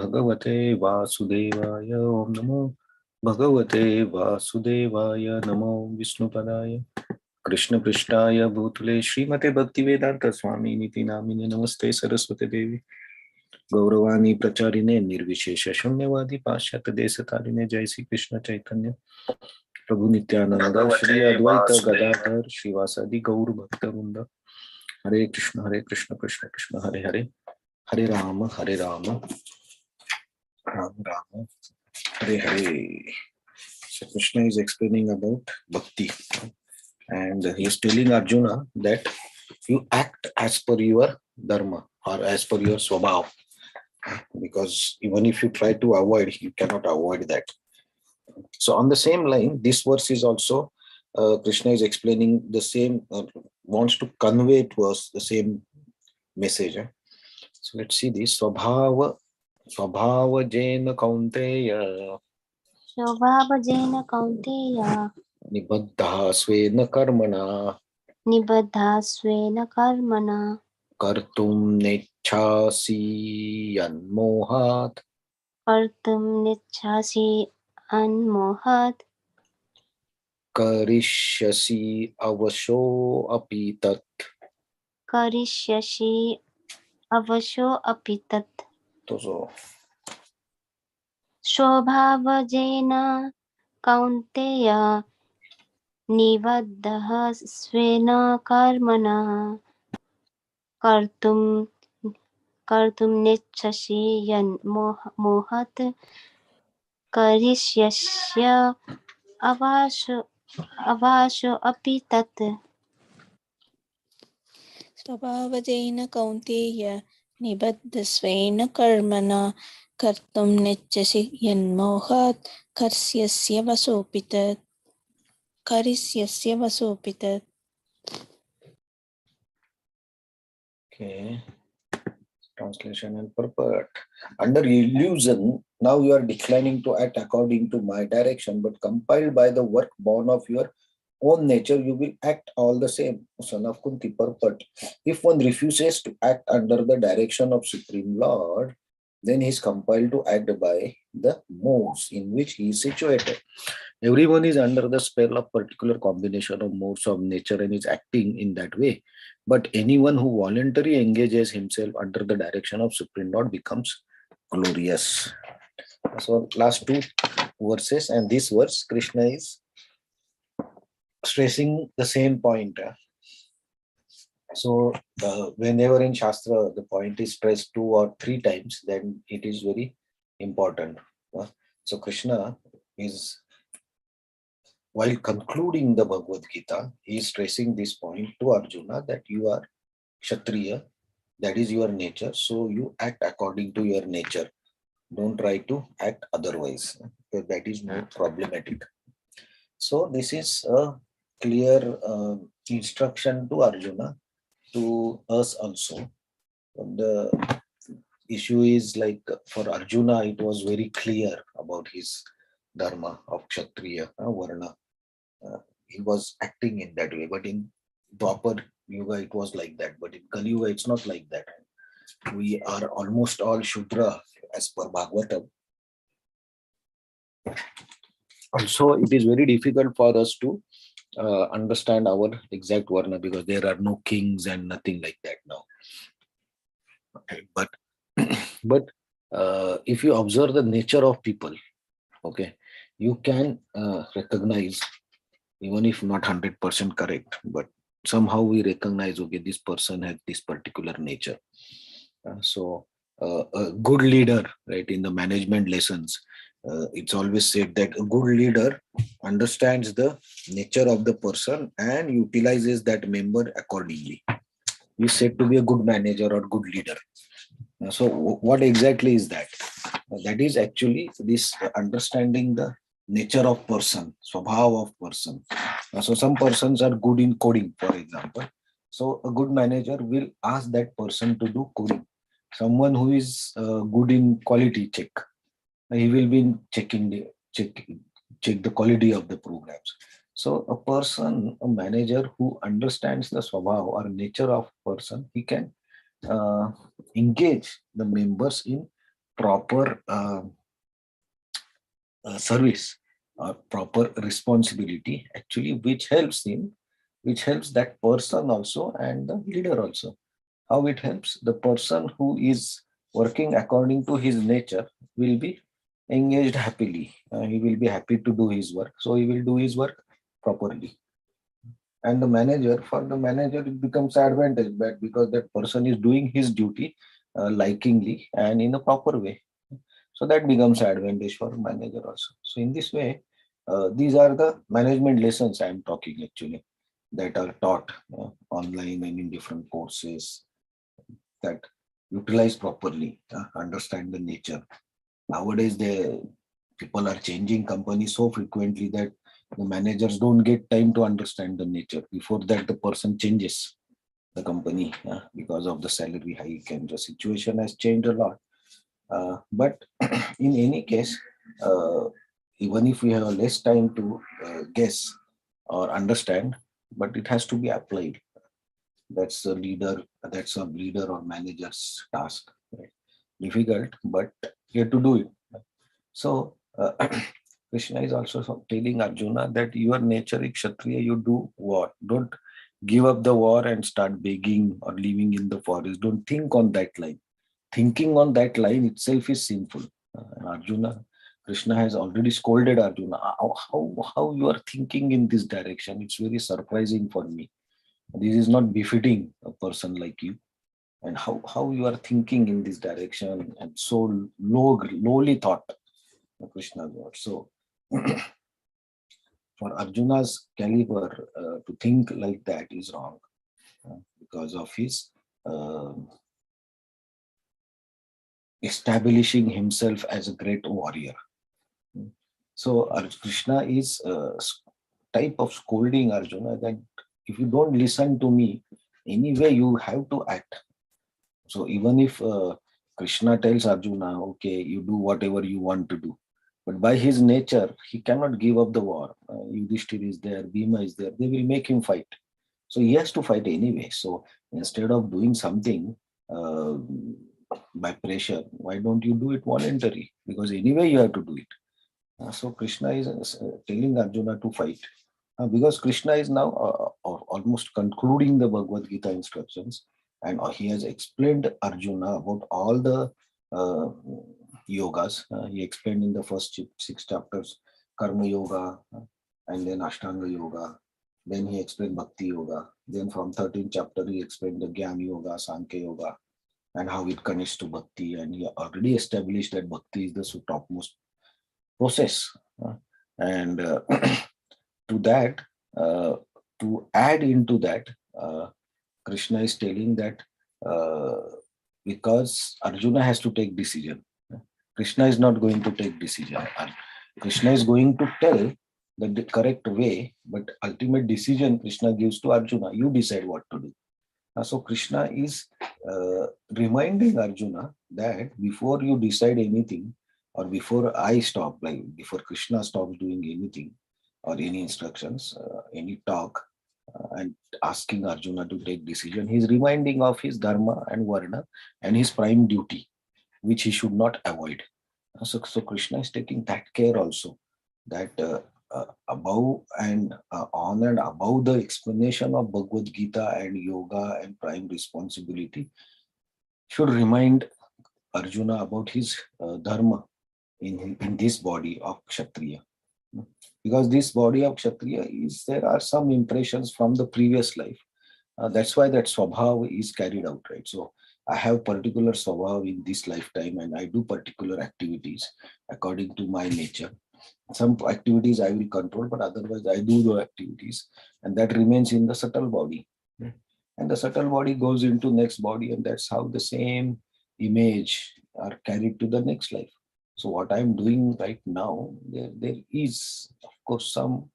Bhagavate Vasudevaya. Om Namo Bhagavate Vasudevaya. Namo Vishnupadaya Krishna Prishtaya Bhutale Srimate Bhaktivedanta Swami Niti Namine Namaste Saraswati Devi Gauravani Pracharine Nirvishesha Shunyavadi Pashyata Desatarine Jai Sri Krishna Chaitanya Prabhu Nityananda Shri Advaita Gadadhar Shivasadi Gaur Bhakta Hare Krishna, Krishna Krishna, Hare Hare, Hare Rama, Rama Rama, Hare Hare. So Krishna is explaining about bhakti, and he is telling Arjuna that you act as per your dharma or as per your swabhav, because even if you try to avoid, you cannot avoid that. So on the same line, this verse is also Krishna is explaining the same, wants to convey to us the same message. So let's see this. Swabhava jena kaunteya. Swabhava jena kaunteya. Nibaddha svena karmana. Nibaddha svena karmana. Kartum nechasi anmohat. Kartum nechasi anmohat. Karishyasi avasho apitat. Karishyasi avasho apitat. Swabhava jena kaunteya. Nibaddha svena karmana. Kartum nechasi yan mohat. Karishyasya avasho apitat. स्वभावजेन कौन्तेय निबद्धस्वेन कर्मणा कर्तुं नेच्छसि यन्मोहात् करिष्यस्य वसोऽपितत्. Okay. Translation and purport. Under illusion, now you are declining to act according to my direction, but compelled by the work born of your own nature, you will act all the same. Son of Kunti, purport. If one refuses to act under the direction of Supreme Lord, then he is compelled to act by the modes in which he is situated. Everyone is under the spell of particular combination of modes of nature and is acting in that way. But anyone who voluntarily engages himself under the direction of Supreme Lord becomes glorious. So last two verses and this verse, Krishna is stressing the same point. So whenever in Shastra the point is stressed 2 or 3 times, then it is very important. So Krishna is, while concluding the Bhagavad Gita, he is stressing this point to Arjuna that you are Kshatriya, that is your nature, so you act according to your nature. Don't try to act otherwise, because that is more problematic. So this is a clear instruction to Arjuna, to us also. The issue is like for Arjuna, it was very clear about his dharma of Kshatriya, Varna. He was acting in that way, but in proper Yuga, it was like that. But in Kali Yuga, it's not like that. We are almost all Shudra as per Bhagavatam. Also, it is very difficult for us to understand our exact Varna, because there are no kings and nothing like that now. Okay, but if you observe the nature of people, okay, you can recognize, even if not 100% correct, but somehow we recognize, okay, this person has this particular nature. So a good leader, right, in the management lessons, it's always said that a good leader understands the nature of the person and utilizes that member accordingly. He is said to be a good manager or good leader. So what exactly is that? That is actually this understanding the nature of person, swabhav of person. So some persons are good in coding, for example. So a good manager will ask that person to do coding. Someone who is good in quality check, he will be checking check the quality of the programs. So a person, a manager who understands the swabhav or nature of person, he can engage the members in proper service or proper responsibility, actually, which helps that person also and the leader also. How it helps? The person who is working according to his nature will be engaged happily. He will be happy to do his work, so he will do his work properly. And the manager, for the manager, it becomes advantage, but because that person is doing his duty likingly and in a proper way, so that becomes advantage for manager also. So in this way, these are the management lessons I am talking actually, that are taught online and in different courses, that utilize properly, understand the nature. Nowadays, the people are changing companies so frequently that the managers don't get time to understand the nature. Before that, the person changes the company because of the salary hike, and the situation has changed a lot. But in any case, uh, even if we have less time to guess or understand, but it has to be applied. That's a leader or manager's task. Right? Difficult, but you have to do it. So Krishna is also telling Arjuna that your nature is Kshatriya, you do war. Don't give up the war and start begging or living in the forest. Don't think on that line. Thinking on that line itself is sinful. And Arjuna, Krishna has already scolded Arjuna. How you are thinking in this direction? It's very surprising for me. This is not befitting a person like you. And how you are thinking in this direction, and so lowly thought, Krishna's word. So for Arjuna's caliber to think like that is wrong because of his uh, establishing himself as a great warrior. So Krishna is a type of scolding Arjuna that if you don't listen to me, anyway you have to act. So even if Krishna tells Arjuna, okay, you do whatever you want to do, but by his nature, he cannot give up the war. Yudhishthir is there, Bhima is there, they will make him fight. So he has to fight anyway. So instead of doing something uh, by pressure, why don't you do it voluntarily? Because anyway you have to do it. So Krishna is telling Arjuna to fight. Because Krishna is now almost concluding the Bhagavad Gita instructions, and he has explained Arjuna about all the uh, yogas. He explained in the first six chapters Karma Yoga, and then Ashtanga Yoga. Then he explained Bhakti Yoga. Then from 13th chapter he explained the Jnana Yoga, Sankhya Yoga, and how it connects to Bhakti. And he already established that Bhakti is the topmost process. And to that, uh, to add into that, uh, Krishna is telling that uh, because Arjuna has to take decision, Krishna is not going to take decision. Krishna is going to tell the correct way, but ultimate decision Krishna gives to Arjuna. You decide what to do. So Krishna is reminding Arjuna that before you decide anything, or before I stop, like before Krishna stops doing anything or any instructions, any talk, and asking Arjuna to take decision, he's reminding of his dharma and varna and his prime duty, which he should not avoid. So Krishna is taking that care also, that above and on and above the explanation of Bhagavad Gita and yoga and prime responsibility, should remind Arjuna about his dharma in this body of Kshatriya. Because this body of Kshatriya is, there are some impressions from the previous life. That's why that swabhav is carried out, right? So I have particular swabhav in this lifetime, and I do particular activities according to my nature. Some activities I will control, but otherwise I do the activities, and that remains in the subtle body. And the subtle body goes into next body, and that's how the same image are carried to the next life. So what I'm doing right now, there is of course some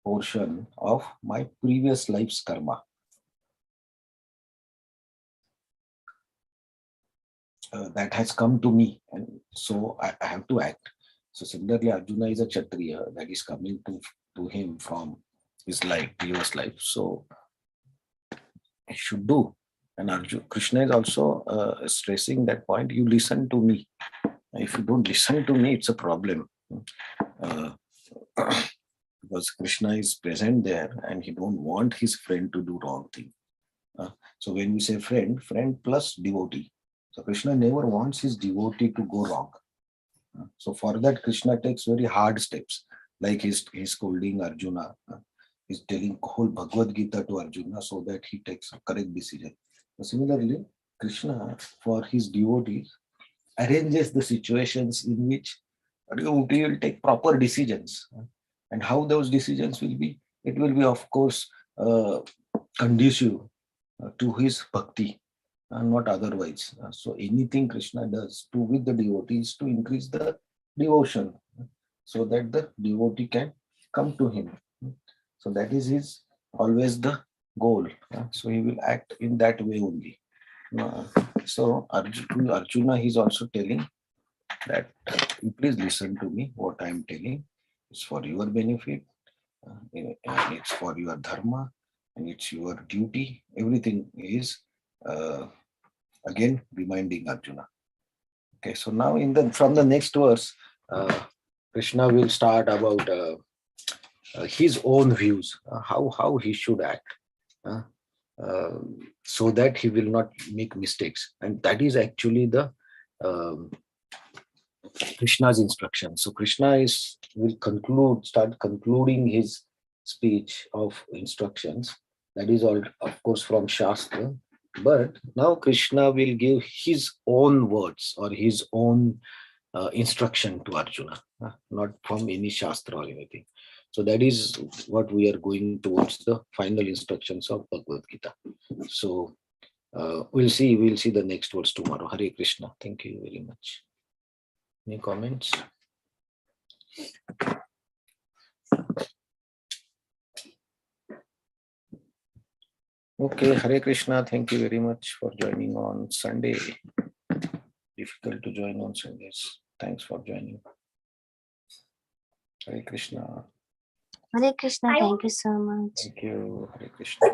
portion of my previous life's karma that has come to me, and so I have to act. So similarly, Arjuna is a Kshatriya that is coming to him from his life, previous life. So I should do. And Krishna is also stressing that point. You listen to me. If you don't listen to me, it's a problem. Uh, because Krishna is present there and he don't want his friend to do wrong thing. So when we say friend, friend plus devotee. So Krishna never wants his devotee to go wrong. So for that, Krishna takes very hard steps, like he's scolding Arjuna. He's telling whole Bhagavad Gita to Arjuna so that he takes a correct decision. Similarly, Krishna, for his devotees, arranges the situations in which a devotee will take proper decisions. And how those decisions will be? It will be, of course, conducive to his bhakti, not otherwise. So anything Krishna does to with the devotees to increase the devotion, so that the devotee can come to him. So that is his always the goal. So he will act in that way only. So Arjuna, he's also telling that you please listen to me. What I am telling is for your benefit, and it's for your dharma, and it's your duty. Everything is again reminding Arjuna. Okay, so now from the next verse, Krishna will start about his own views, how he should act, so that he will not make mistakes, and that is actually the um, Krishna's instruction. So Krishna will start concluding his speech of instructions. That is all, of course, from Shastra. But now Krishna will give his own words or his own instruction to Arjuna, not from any Shastra or anything. So that is what we are going towards, the final instructions of Bhagavad Gita. So we'll see the next words tomorrow. Hare Krishna. Thank you very much. Any comments? Okay, Hare Krishna. Thank you very much for joining on Sunday. Difficult to join on Sundays. Thanks for joining. Hare Krishna. Hare Krishna. Thank you so much. Thank you. Hare Krishna.